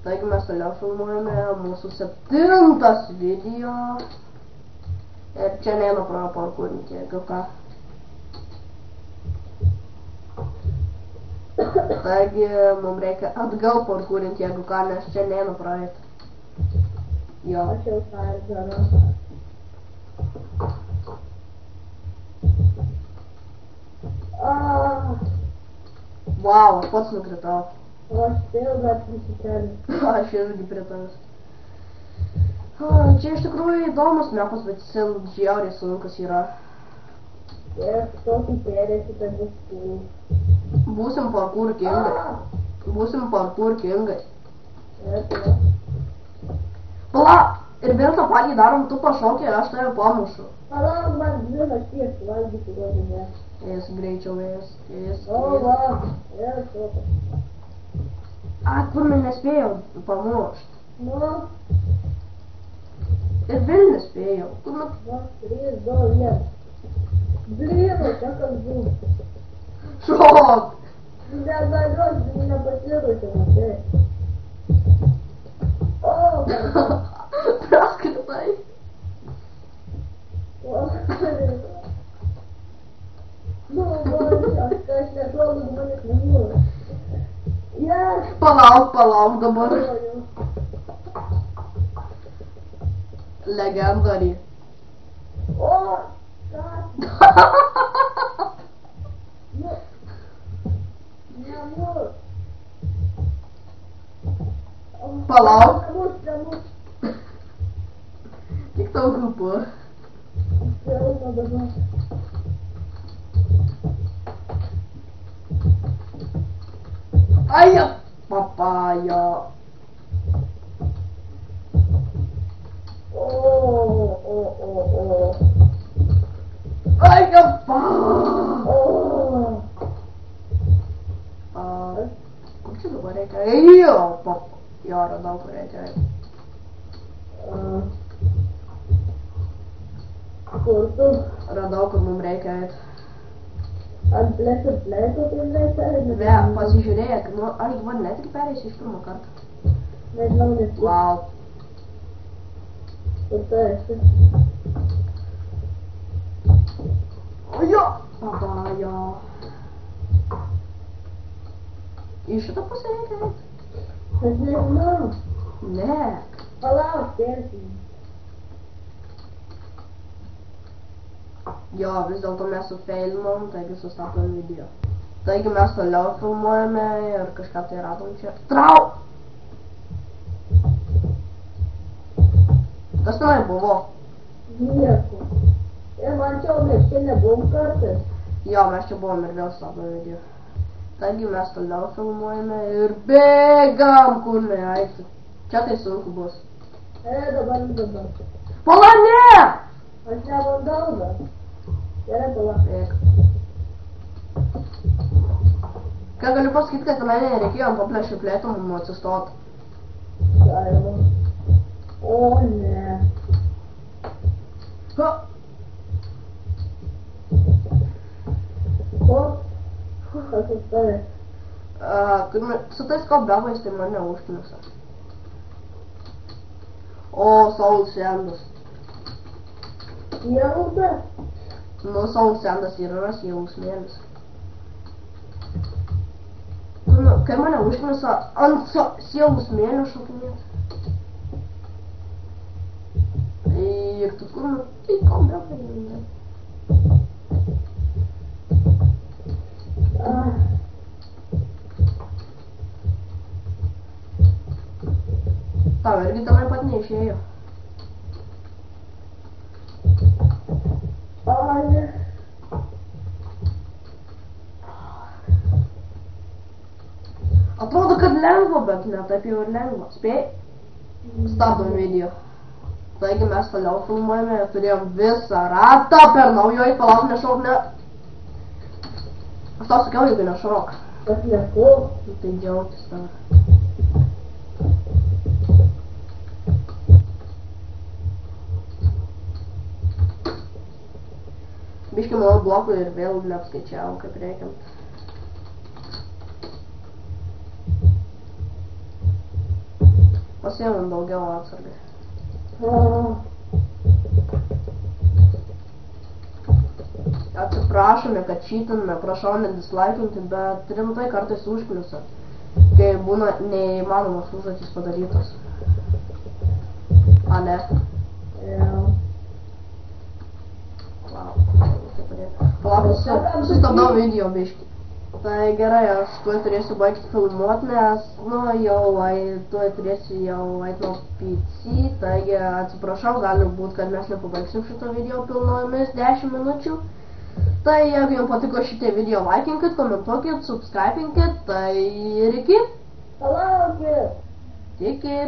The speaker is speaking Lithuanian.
Taigi mes toliau filmuojame mūsų 7. video. Ir čia neina pro parkūrinti, jeigu ką. Taigi mums reikia atgal parkūrinti, jeigu ką, nes čia neina praeiti. Jo. Aš jau tą ir darau. Vau, aš pats nukritau. O aš spėjau dar prisikeliu. Aš irgi prie tavęs. Čia iš tikrųjų įdomus mepas, bet jis žiauriai sunkus yra. Ir tokį perėsi, tai bus cool. Būsim parkour kingai. Būsim parkour kingai. Pala, ir vėl tą patį darom, tu pašaukė, aš tave pamušu. Palauk, man dvi nakties valgyti duodame. Ės greičiau, ės. O, va, ir sopas. Kur man nespėjau pamušt. Nu, Ir vėl nespėjau. Kur man... va, 3, 2, 1. Blin, čia kas bus. Šok! Negaliu, nepasiruošiu, matai. O, Praskritai. nu, aš nežinau, žmonės nemūra. Yes! Palauk dabar. Legendary. O, ką? Nu, nemūr. Palauk. Nemūr. Tik tau grupu. Filmo dabar. Aja, papaja. Aja, pa. Kur čia dabar reikia? Jo, papa. Jo, radau, kur reikia. Kur tu? Radau, kur mums reikia eit. Ant plėsio tai reikia? Ne, pasižiūrėk, nu, aš dabar netgi pereisiu iš pirmo karto. Nežinau, nes Wow. kur tu esi. Ojo, papaja. Į šitą pusę reikia eit? Aš nežinau. Ne. Palauk, persim. Jo, vis dėlto mes sufeilmom, taigi sustatom video. Taigi mes toliau filmuojame ir kažką tai radom čia. Trau! Kas tenai buvo? Nieko. Ir man mes čia nebuvom kartais. Jo, mes čia buvom ir vėl sustatom video. Taigi mes toliau filmuojame ir bėgam, kur neeiti. Čia tai sunku bus. Dabar. Pala, ne! Aš nebandau dar. Gerai, palauk. Bėg. Ką galiu pasakyti, kad tenai nereikėjo ant paplėšių plėtų mums atsistot. Galima. O, ne. Ha! O, kas sustarė? Su tais kobelais tai mane užknisa. O, Saul Sandas. Jelda? Nu, Saul Sandas yra sielų smėlis. Kai mane užknisa ant sielų smėlio šokinėti. Ir tu kur, tai kobelai ne. Tau irgi tenai pat neišėjo. Ne. Atrodo, kad lengva, bet ne taip jau ir lengva. Spėj? Stabdom video. Taigi mes toliau filmuojame, turėjom visą ratą per naujoji, palauk, nešauk, ne. Aš tau sakiau, jeigu nešauk. Aš nesu. Tai džiaugtis tave. Biški mano blokų ir vėl neapskaičiavau, kaip reikiant. pasiėmėm daugiau atsargai. Atsiprašome, kad čytiname, prašau nedislaikinti, bet rimtai kartais užkliusa, kai būna neįmanomas užduotys padarytos. A ne? Palauk, sustabdau video biškį. Tai gerai, aš tuoj turėsiu baigti filmuoti, nes, tuoj turėsiu jau eit nuo PC, taigi atsiprašau, gali būt, kad mes nepabaigsim šito video pilnomis 10 minučių. Tai jeigu jums patiko šitie video, laikinkit, komentuokit, subscribinkit, tai ir iki. Palaukit. Iki.